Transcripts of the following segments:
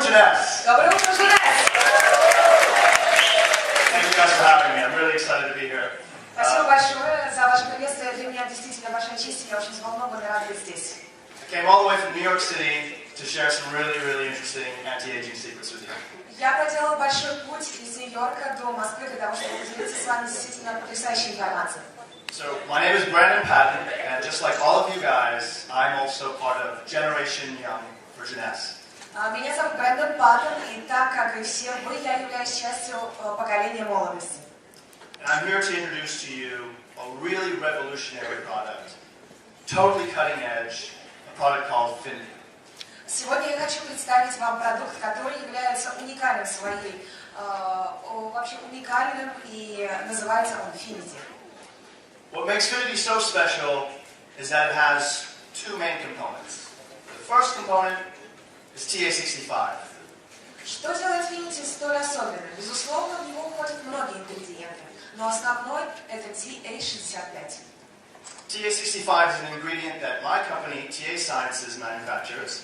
Jeunesse! Доброе утро, Jeunesse! Thank you guys for having me. I'm really excited to be here. Спасибо большое за ваше приветствие. Для меня действительно большая честь, и я очень взволнована и рада быть здесь. I came all the way from New York City to share some really interesting anti-aging secrets with you. Я проделала большой путь из Нью-Йорка до Москвы для того, чтобы поделиться с вами действительно потрясающей информацией. So, my name is Brandon Patton, and just like all of you guys, I'm also part of Generation Young for Jeunesse. Меня зовут Брэндон Паттон, и так как и все вы, я являюсь частью поколения молодости. And I'm here to introduce to you a really revolutionary product, totally cutting edge, a product called Finiti. Сегодня я хочу представить вам продукт, который является уникальным своей, вообще уникальным, и называется он Finiti. What makes Finiti so special is that it has two main components. The first component is TA65. Что делает Finiti столь особенным? Безусловно, в него входят многие ингредиенты, но основной это TA65. TA65 is an ingredient that my company, TA Sciences, manufactures.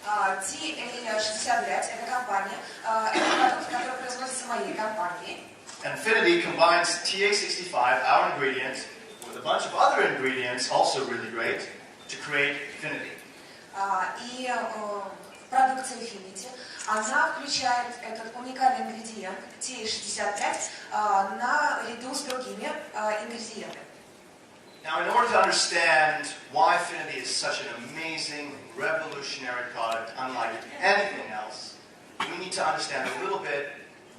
TA65 это компания, это продукт, который производится моей компанией. And Finiti combines TA65, our ingredient, with a bunch of other ingredients, also really great, to create Finiti. И продукция Finiti, она включает этот уникальный ингредиент TA65 наряду с другими ингредиентами. Now, in order to understand why Finiti is such an amazing, revolutionary product, unlike anything else, we need to understand a little bit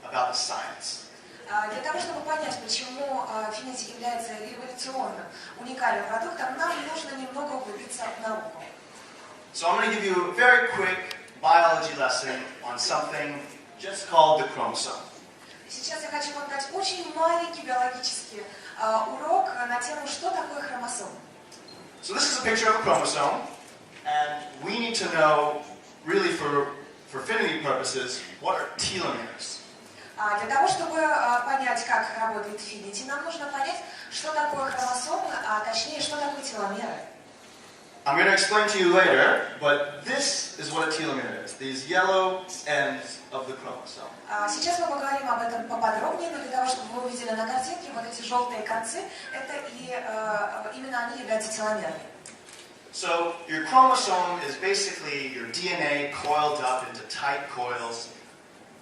about the science. Для того, чтобы понять, почему Finiti является революционным, уникальным продуктом, нам нужно немного углубиться в науку. So I'm going to give you a very quick biology lesson on something just called the chromosome. Сейчас я хочу вам дать очень маленький биологический урок на тему, что такое хромосом. So this is a picture of a chromosome, and we need to know, really for Finiti purposes, what are telomeres. Для того, чтобы понять, как работает Finiti, нам нужно понять, что такое хромосомы, а точнее, что такое теломеры. I'm going to explain to you later, but this is what a telomere is, these yellow ends of the chromosome. Сейчас мы поговорим об этом поподробнее, но для того, чтобы вы увидели на картинке вот эти желтые концы, это и именно они являются теломерами. So your chromosome is basically your DNA coiled up into tight coils,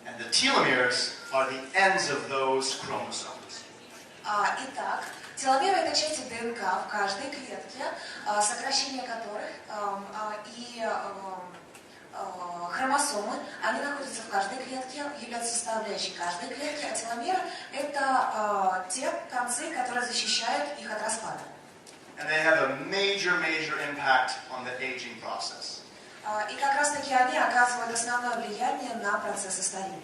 and the telomeres are the ends of those chromosomes. Итак, теломеры это части ДНК в каждой клетке, сокращение которых и хромосомы, они находятся в каждой клетке, являются составляющей каждой клетки, а теломеры это те концы, которые защищают их от распада. And they have a major impact on the aging process. И как раз таки они оказывают основное влияние на процессы старения.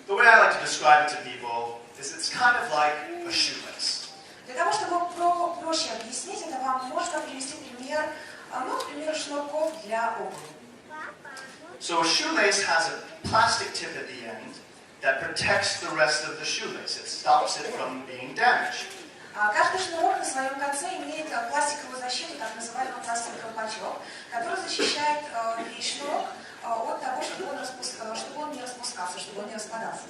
The way I like to describe it to people is it's kind of like a shoelace. Для того, чтобы проще объяснить, это вам можно привести пример, например, шнурков для обуви. So a shoelace has a plastic tip at the end that protects the rest of the shoelace. It stops it from being damaged. Каждый шнурок на своем конце имеет пластиковую защиту, так называемый пластиковый колпачок, который защищает весь шнурок от того, чтобы он не распускался, чтобы он не распадался.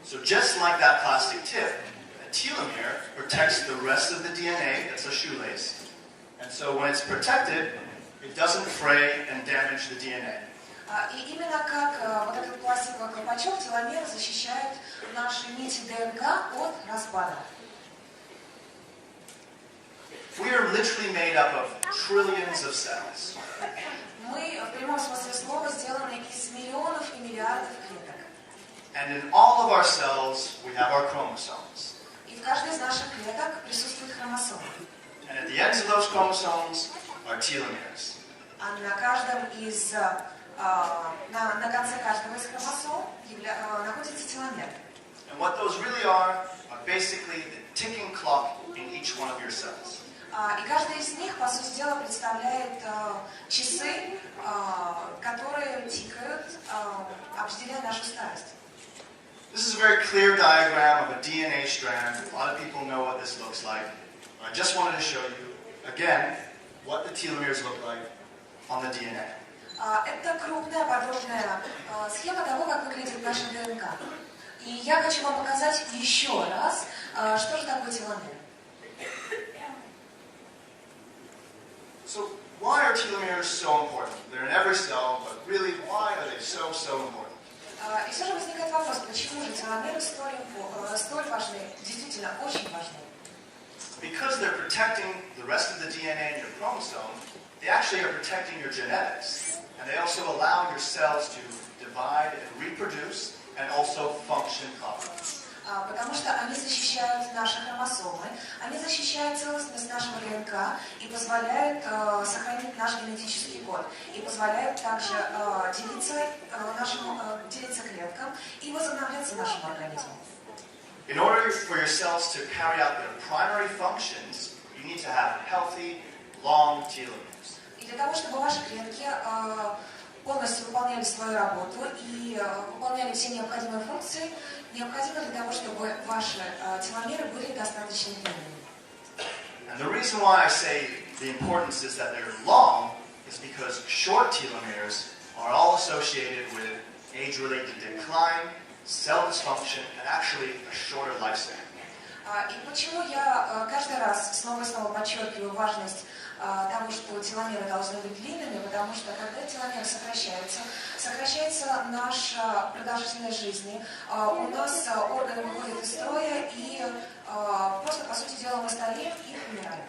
So just like that plastic tip, a telomere protects the rest of the DNA, that's a shoelace, and so when it's protected, it doesn't fray and damage the DNA. И именно как вот этот пластиковый колпачок, теломеры защищают наши нити ДНК от распада. We are literally made up of trillions of cells. Мы в прямом смысле слова сделаны из миллионов и миллиардов клеток. And in all of our cells, we have our chromosomes. И в каждой из наших клеток присутствует хромосома. And at the ends of those chromosomes are telomeres. А на каждом из на конце каждого из хромосом находится теломер. And what those really are basically the ticking clock in each one of your cells. И каждый из них, по сути дела, представляет часы, которые тикают, определяя нашу старость. This is a very clear diagram of a DNA strand. A lot of people know what this looks like. I just wanted to show you, again, what the telomeres look like on the DNA. Это крупная, подробная схема того, как выглядит наша ДНК. И я хочу вам показать еще раз, что же такое теломеры. So why are telomeres so important? They're in every cell, but really, why are they so important? И все же возникает вопрос, почему же теломеры столь важны, действительно очень важны. Because they're protecting the rest of the DNA in your chromosome, they actually are protecting your genetics. And they also allow your cells to divide and reproduce and also function properly. Потому что они защищают наши хромосомы, они защищают целостность нашего ДНК и позволяют сохранить наш генетический код, и позволяют также делиться клеткам и возобновляться нашему организму. In order for your cells to carry out their primary functions, you need to have healthy, long telomeres. И для того, чтобы ваши клетки полностью выполняли свою работу и выполняли все необходимые функции, необходимо для того, чтобы ваши теломеры были достаточно длинными. And the reason why I say the importance is that they're long is because short telomeres are all associated with age-related decline, cell dysfunction, and actually a shorter lifespan. И почему я каждый раз снова и снова подчеркиваю важность того, что теломеры должны быть длинными, потому что когда теломеры сокращается наша продолжительность жизни, у нас органы выходят из строя и просто, по сути дела, мы стареем и умираем.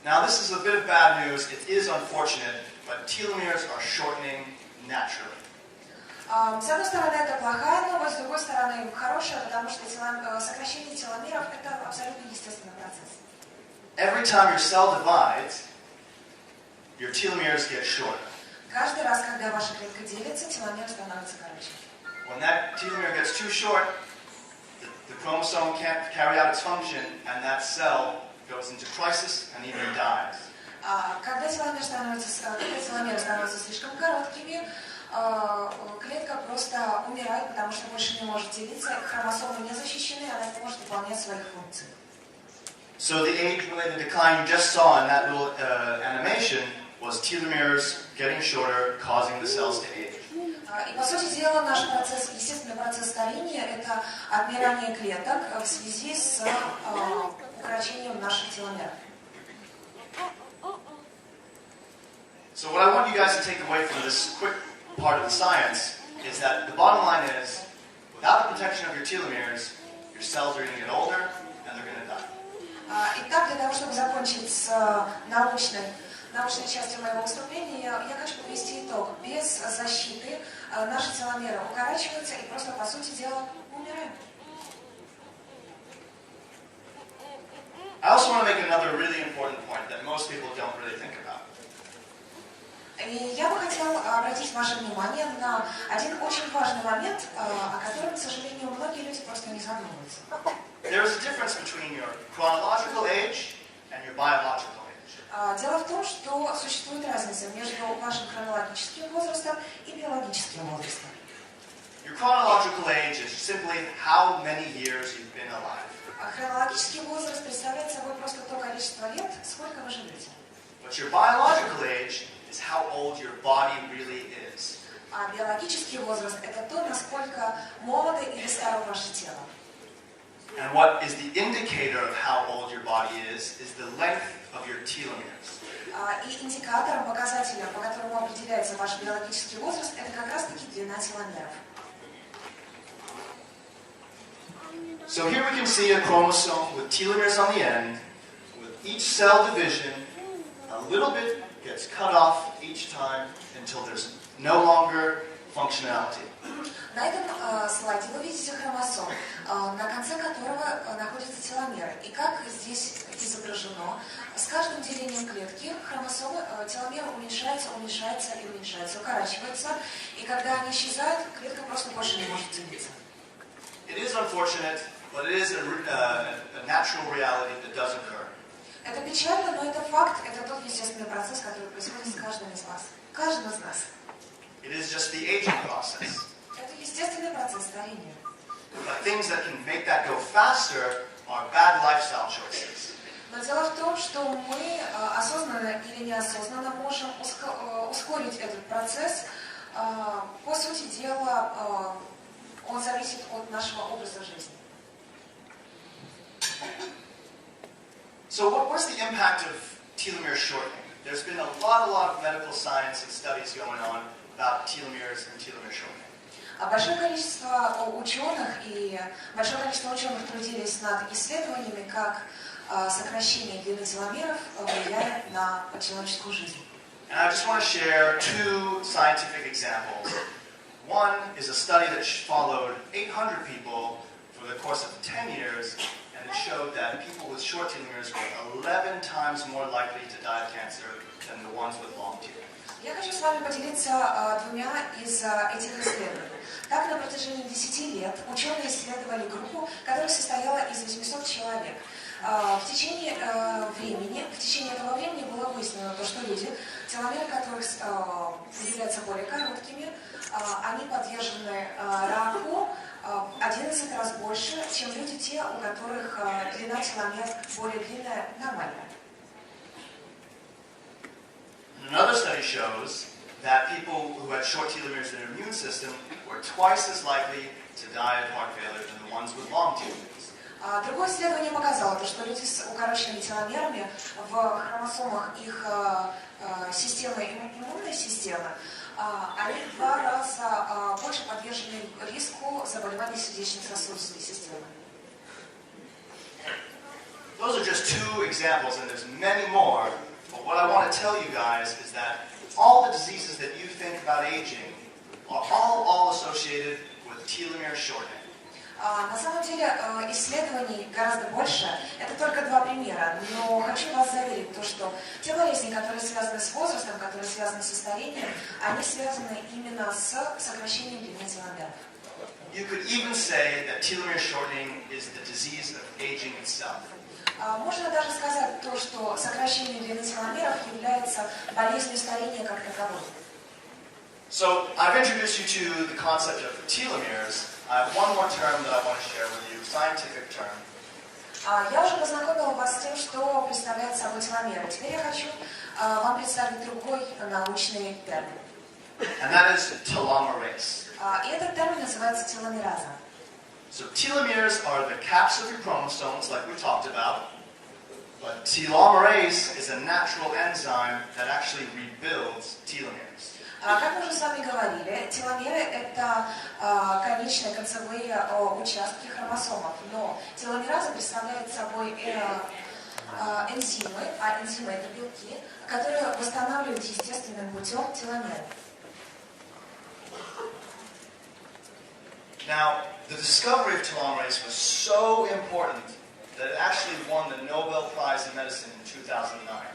Now this is a bit of bad news. It is unfortunate, but telomeres are shortening naturally. С одной стороны, это плохая новость, с другой стороны, хорошая, потому что сокращение теломеров – это абсолютно естественный процесс. Every time your cell divides, your telomeres get shorter. Каждый раз, когда ваша клетка делится, теломеры становятся короче. When that telomere gets too short, the chromosome can't carry out its function, and that cell goes into crisis and even dies. Когда теломеры становятся слишком короткими, клетка просто умирает, потому что больше не может делиться, хромосомы не защищены, она не может выполнять своих функций. So the age-related decline you just saw in that little animation was telomeres getting shorter, causing the cells to age. И по сути дела наш процесс, естественный процесс старения, это отмирание клеток в связи с укорочением наших теломер. So what I want you guys to take away from this quick part of the science is that the bottom line is, without the protection of your telomeres, your cells are going to get older and they're going to die. Итак, для того, чтобы закончить с научной частью моего выступления, я хочу подвести итог. Без защиты наши теломеры укорачиваются и просто, по сути дела, умирают. I also want to make another really important point that most people don't really think about. И я бы хотела обратить ваше внимание на один очень важный момент, о котором, к сожалению, многие люди просто не задумываются. There is a difference between your chronological age and your biological age. Дело в том, что существует разница между вашим хронологическим возрастом и биологическим возрастом. Your chronological age is simply how many years you've been alive. Хронологический возраст представляет собой просто то количество лет, сколько вы живете. But your biological age is how old your body really is. А биологический возраст – это то, насколько молодо или старо ваше тело. And what is the indicator of how old your body is the length of your telomeres. И индикатором, показателем, по которому определяется ваш биологический возраст, это как раз-таки длина теломеров. So here we can see a chromosome with telomeres on the end. With each cell division, a little bit gets cut off each time until there's no longer functionality. На этом слайде вы видите хромосом, на конце которого находятся теломеры. И как здесь изображено, с каждым делением клетки теломеры уменьшаются, укорачиваются. И когда они исчезают, клетка просто больше не может делиться. It is unfortunate, but it is a natural reality that does occur. Это печально, но это факт, это тот естественный процесс, который происходит с каждым из вас. Каждым из нас. It is just the aging process. Это естественный процесс старения. But things that can make that go faster are bad lifestyle choices. Но дело в том, что мы осознанно или неосознанно можем ускорить этот процесс. По сути дела, он зависит от нашего образа жизни. So what's the impact of telomere shortening? There's been a lot of medical science and studies going on about telomeres and telomere shortening. Большое количество ученых трудились над исследованиями, как сокращение длины теломеров влияет на человеческую жизнь. And I just want to share two scientific examples. One is a study that followed 800 people for the course of 10 years, and it showed that people with short telomeres were 11 times more likely to die of cancer than the ones with long telomeres. Я хочу с вами поделиться двумя из этих исследований. Так, на протяжении 10 лет ученые исследовали группу, которая состояла из 800 человек. В течение этого времени было выяснено, что люди, теломеры которых являются более короткими, они подвержены раку 11 раз больше, чем люди, те, у которых длина теломер более длинная, нормальная. Another study shows that people who had short telomeres in their immune system were twice as likely to die of heart failure than the ones with long telomeres. Другое исследование показало, что люди с укороченными теломерами в хромосомах их иммунной системы, они в 2 раза больше подвержены риску заболеваний сердечно-сосудистой системы. Those are just two examples, and there's many more. But what I want to tell you guys is that all the diseases that you think about aging are all associated with telomere shortening. На самом деле исследований гораздо больше. Это только 2 примера. Но хочу вас заверить, что те болезни, которые связаны с возрастом, которые связаны со старением, они связаны именно с сокращением длины теломеров. You could even say that telomere shortening is the disease of aging itself. Можно даже сказать то, что сокращение длины теломеров является болезнью старения как таковой. So I've introduced you to the concept of telomeres. I have one more term that I want to share with you, scientific term. Я уже познакомила вас с тем, что представляет собой теломеры. Теперь я хочу вам представить другой научный термин. And that is telomerase. И этот термин называется теломераза. So telomeres are the caps of your chromosomes, like we talked about. But telomerase is a natural enzyme that actually rebuilds telomeres. Как мы уже с вами говорили, теломеры – это конечные концевые участки хромосомов, но теломераза представляет собой энзимы, а энзимы – это белки, которые восстанавливают естественным путем теломеры. Now, the discovery of telomerase was so important that it actually won the Nobel Prize in Medicine in 2009.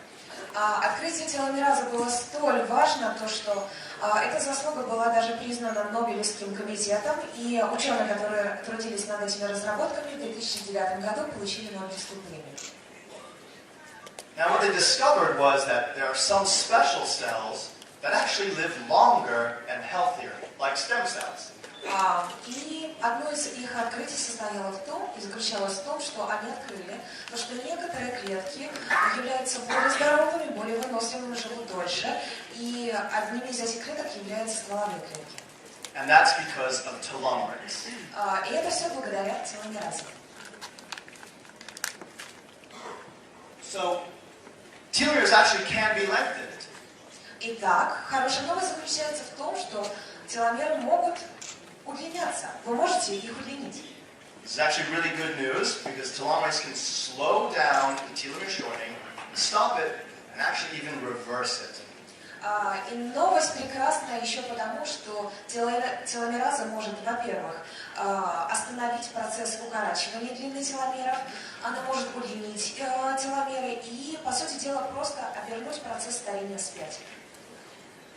Открытие теломеразы было столь важно, что эта заслуга была даже признана Нобелевским комитетом, и ученые, которые трудились над этими разработками, в 2009 году получили Нобелевскую премию. Now, what they discovered was that there are some special cells that actually live longer and healthier, like stem cells. И одно из их открытий заключалось в том, что они открыли, что некоторые клетки являются более здоровыми, более выносливыми, живут дольше, и одними из этих клеток являются стволовые клетки. And that's because of telomerase. И это все благодаря теломеразе. So, telomeres actually can be lengthened. Итак, хорошая новость заключается в том, что теломеры могут удлиняться. Вы можете их удлинить. This is actually really good news because telomerase can slow down the telomere shortening, stop it, and actually even reverse it. И новость прекрасна еще потому, что теломераза может, во-первых, остановить процесс укорачивания длины теломеров, она может удлинить теломеры и, по сути дела, просто обернуть процесс старения вспять.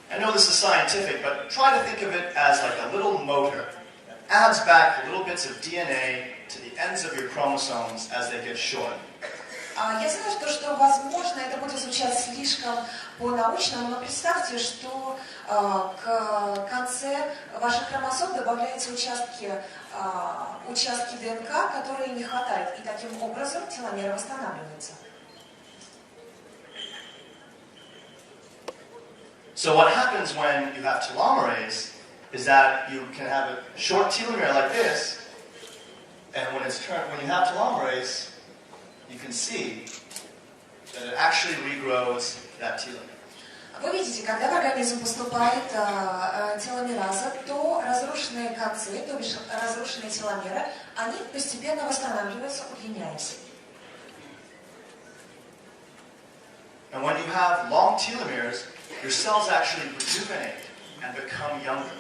I know this is scientific, but try to think of it as like a little motor. It adds back little bits of DNA to the ends of your chromosomes as they get shortened. Я знаю, что, возможно, это будет звучать слишком по-научному, но представьте, что к конце ваших хромосом добавляются участки ДНК, которые не хватает, и таким образом теломеры восстанавливаются. So what happens when you have telomerase is that you can have a short telomere like this, and when you have telomerase, you can see that it actually regrows that telomere. Вы видите, когда в организм поступает теломераза, то разрушенные концы, то бишь разрушенные теломеры, они постепенно восстанавливаются, удлиняясь. And when you have long telomeres, your cells actually rejuvenate and become younger.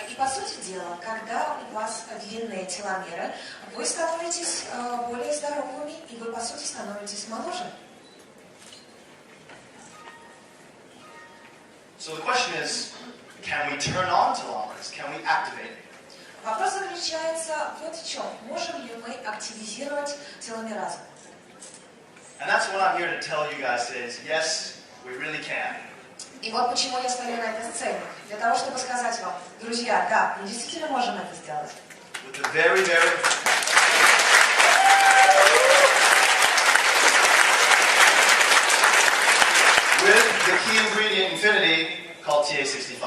И по сути дела, когда у вас длинные теломеры, вы становитесь более здоровыми, и вы по сути становитесь моложе. So the question is, can we turn on telomerase? Can we activate it? Вопрос заключается вот в чем. Можем ли мы активизировать теломеразу? And that's what I'm here to tell you guys today is, yes, we really can. И вот почему я стою на этой сцене. Для того, чтобы сказать вам, друзья, да, мы действительно можем это сделать. With the very with the key ingredient in Finiti called TA65.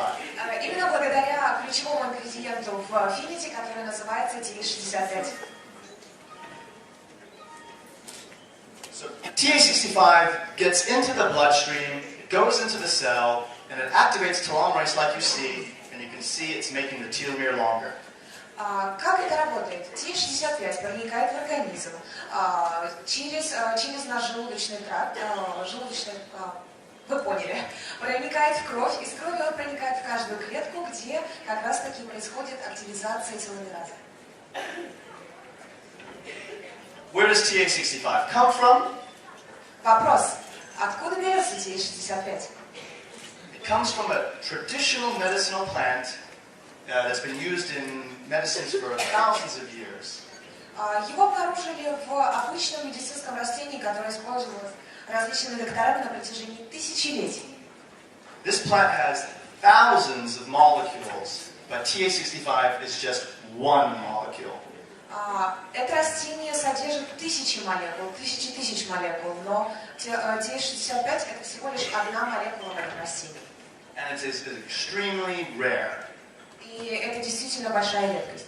Именно благодаря ключевому ингредиенту в Finiti, который называется TA65. So TA65 gets into the bloodstream, it goes into the cell, and it activates telomerase like you see, and you can see it's making the telomere longer. Как это работает? TA65 проникает в организм через наш желудочный тракт, вы поняли, проникает в кровь, из крови он проникает в каждую клетку, где как раз таки происходит активизация теломеразы. Where does TA65 come from? Вопрос. Откуда берется TA65? It comes from a traditional medicinal plant that's been used in medicines for thousands of years. Его обнаружили в обычном медицинском растении, которое использовалось различными докторами на протяжении тысячелетий. This plant has thousands of molecules, but TA65 is just one molecule. Это растение содержит тысячи молекул, тысяч молекул, но TA65 это всего лишь одна молекула в этом растении. And it is extremely rare. И это действительно большая редкость.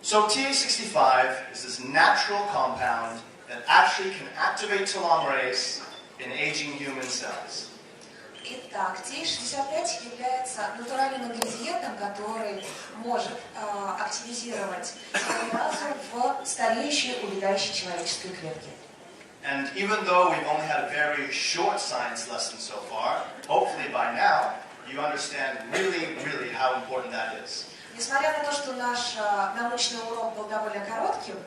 So TA65 is this natural compound that actually can activate telomerase in aging human cells. Итак, TA65 является натуральным ингредиентом, который может активизировать теломеразу в стареющей, увядающей человеческой клетке. And even though we've only had a very short science lesson so far, hopefully by now you understand really how important that is. Несмотря на то, что наш научный урок был довольно коротким,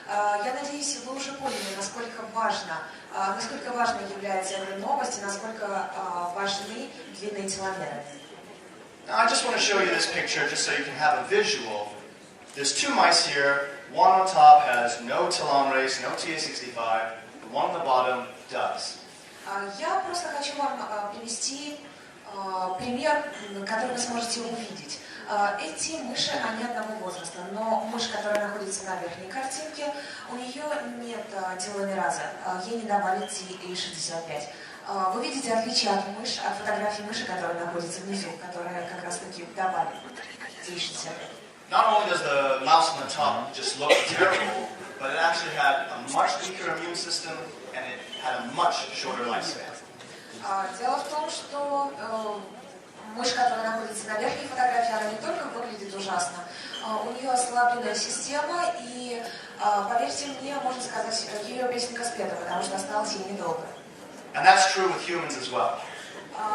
я надеюсь, вы уже поняли, насколько важной является эта новость и насколько важны длинные теломеры. Now I just want to show you this picture just so you can have a visual. There's two mice here. One on top has no telomerase, no TA65. The one on the bottom does. Я просто хочу вам привести пример, который вы сможете увидеть. Эти мыши, они одного возраста, но мышь, которая находится на верхней картинке, у нее нет теломеразы, ей не давали TA65. Вы видите отличие от фотографии мыши, которая находится внизу, которая как раз таки давали TA65. Not only does the mouse on the top just look terrible, but it actually had a much weaker immune system and it had a much shorter lifespan. Дело в том, что мышь, которая находится на верхней фотографии, она не только выглядит ужасно, у нее ослабленная система, и, поверьте мне, можно сказать, ее песенка спета, потому что осталось ей недолго. And that's true with humans as well.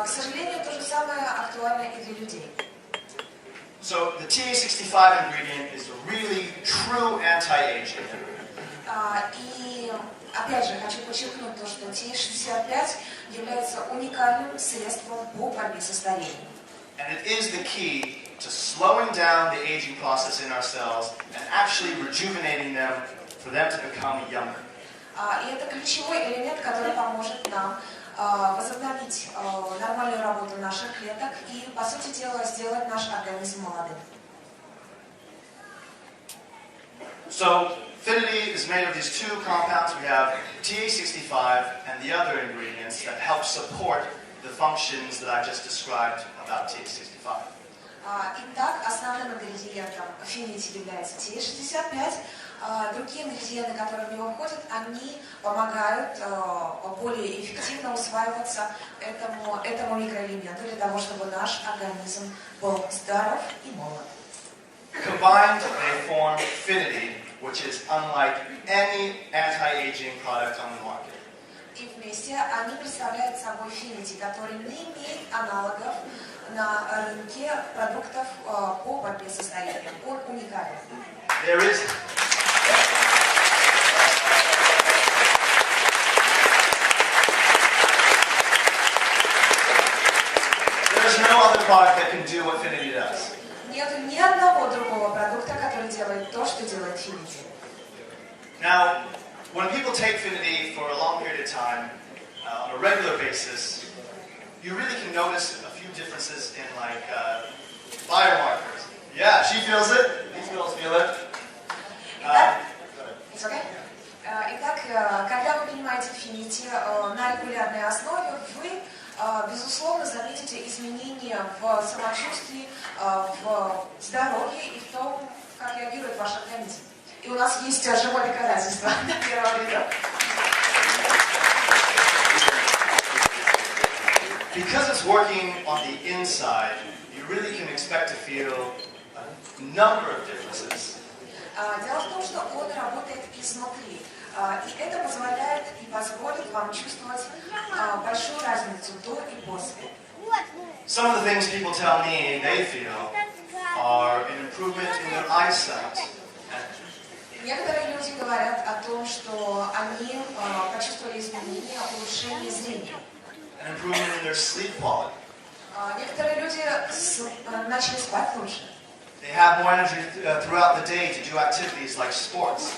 К сожалению, то же самое актуально и для людей. So the TA65 ingredient is a really true anti-aging. И опять же хочу подчеркнуть то, что TA65 является уникальным средством по борьбе со старением. And it is the key to slowing down the aging process in our cells and actually rejuvenating them for them to become younger. И это ключевой элемент, который поможет нам возобновить нормальную работу наших клеток и, по сути дела, сделать наш организм молодым. So Finiti is made of these two compounds. We have TA65 and the other ingredients that help support the functions that I just described about TH65. Итак, основным ингредиентом Finiti является TH65. Другие ингредиенты, которые в него входят, они помогают более эффективно усваиваться этому микроэлементу для того, чтобы наш организм был здоров и молод. Combined, they form Finiti, which is unlike any anti-aging product on the market. И вместе они представляют собой Finiti, который не имеет аналогов на рынке продуктов по борьбе со старением. Он уникален. There is no other product that can do what Finiti does. Нет ни одного другого продукта, который делает то, что делает Finiti. Now, when people take Finiti for a long period of time, on a regular basis, you really can notice a few differences in biomarkers. Yeah, she feels it. These girls feel it. It's okay. Итак, когда вы принимаете Finiti на регулярной основе, вы, безусловно, заметите изменения в самочувствии, в здоровье и в том, как реагирует ваш организм. И у нас есть живое доказательство первого вида. Because it's working on the inside, you really can expect to feel a number of differences. Дело в том, что он работает изнутри. И это позволяет и позволит вам чувствовать большую разницу до и после. Some of the things people tell me they feel are an improvement in their eyesight. Некоторые люди говорят о том, что они почувствовали изменения, улучшение зрения. An improvement in their sleep quality. Некоторые люди начали спать лучше. They have more energy throughout the day to do activities like sports.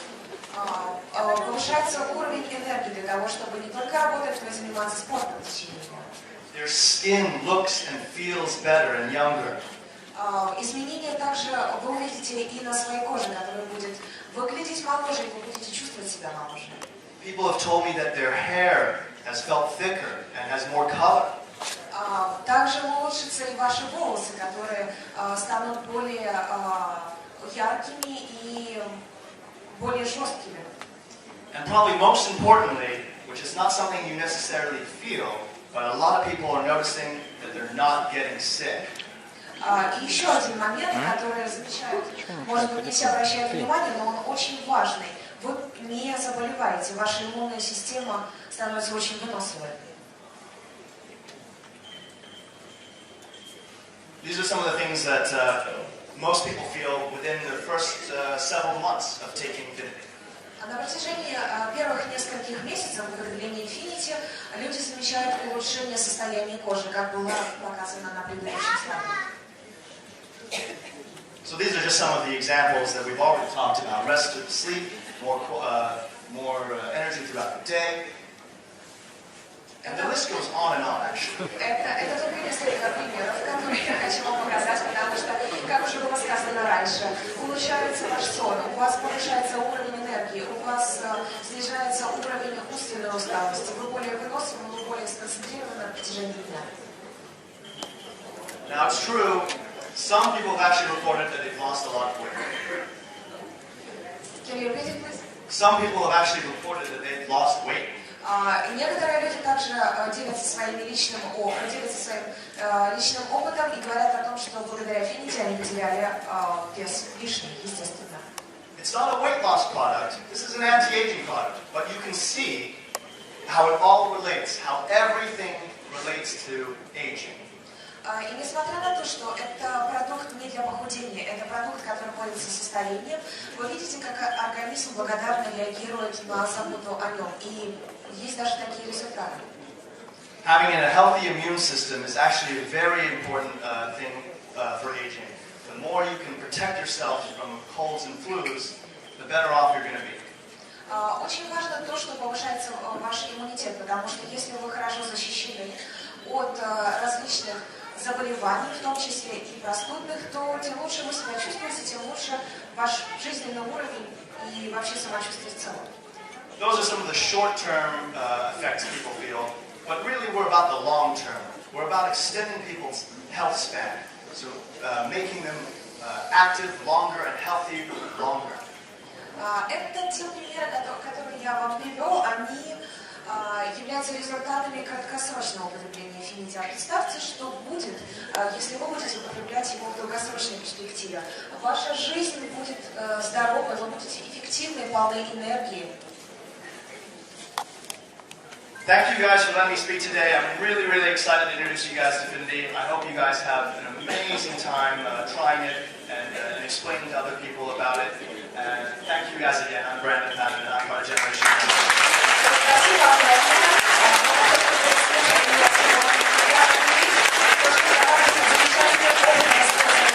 Повышается уровень энергии для того, чтобы не только работать, но и заниматься спортом в течение дня. Their skin looks and feels better and younger. Изменения также вы увидите и на своей коже, которая будет выглядеть моложе, и вы будете чувствовать себя моложе. People have told me that their hair has felt thicker and has more color. Также улучшатся и ваши волосы, которые станут более яркими и более жесткими. And probably most importantly, which is not something you necessarily feel, but a lot of people are noticing that they're not getting sick. И еще один момент, который замечают, может быть, не все обращают внимание, но он очень важный. Вы не заболеваете, ваша иммунная система становится очень выносливой. These are some of the things that most people feel within the first several months of taking Finiti. На протяжении первых нескольких месяцев употребления Finiti люди замечают улучшение состояния кожи, как было показано на предыдущем слайде. So these are just some of the examples that we've already talked about. Rest, sleep, more energy throughout the day. And the list goes on and on, actually. Это только несколько примеров, которые я хочу вам показать, потому что, как уже было сказано раньше, улучшается ваш сон, у вас повышается уровень энергии, у вас снижается уровень умственной усталости, вы более выносливы, вы более сконцентрированы на протяжении дня. Now it's true, some people have actually reported that they've lost a lot of weight. Can you repeat it, please? Some people have actually reported that they've lost weight. И некоторые люди также делятся своим личным опытом и говорят о том, что благодаря Finiti они потеряли вес лишний, естественно. It's not a weight loss product. This is an anti-aging product. But you can see how it all relates, how everything relates to aging. И несмотря на то, что это продукт не для похудения, это продукт, который борется со старением, вы видите, как организм благодарно реагирует на заботу о нем. И есть даже такие результаты. Having a healthy immune system is actually a very important thing for aging. The more you can protect yourself from colds and flus, the better off you're going to be. Очень важно то, что повышается ваш иммунитет, потому что если вы хорошо защищены от различных заболеваний, в том числе и простудных, то тем лучше вы себя чувствуете, тем лучше ваш жизненный уровень и вообще самочувствие в целом. Those are some of the short-term effects people feel. But really we're about the long term. We're about extending people's health span. So making them active longer and healthy longer. Это те примеры, которые я вам привел, они являются результатами краткосрочного употребления Finiti. А представьте, что будет, если вы будете употреблять его в долгосрочной перспективе. Ваша жизнь будет здоровой, вы будете эффективны, полны энергии. Thank you guys for letting me speak today. I'm really, really excited to introduce you guys to Finiti. I hope you guys have an amazing time trying it and explaining to other people about it. And thank you guys again. I'm Brandon.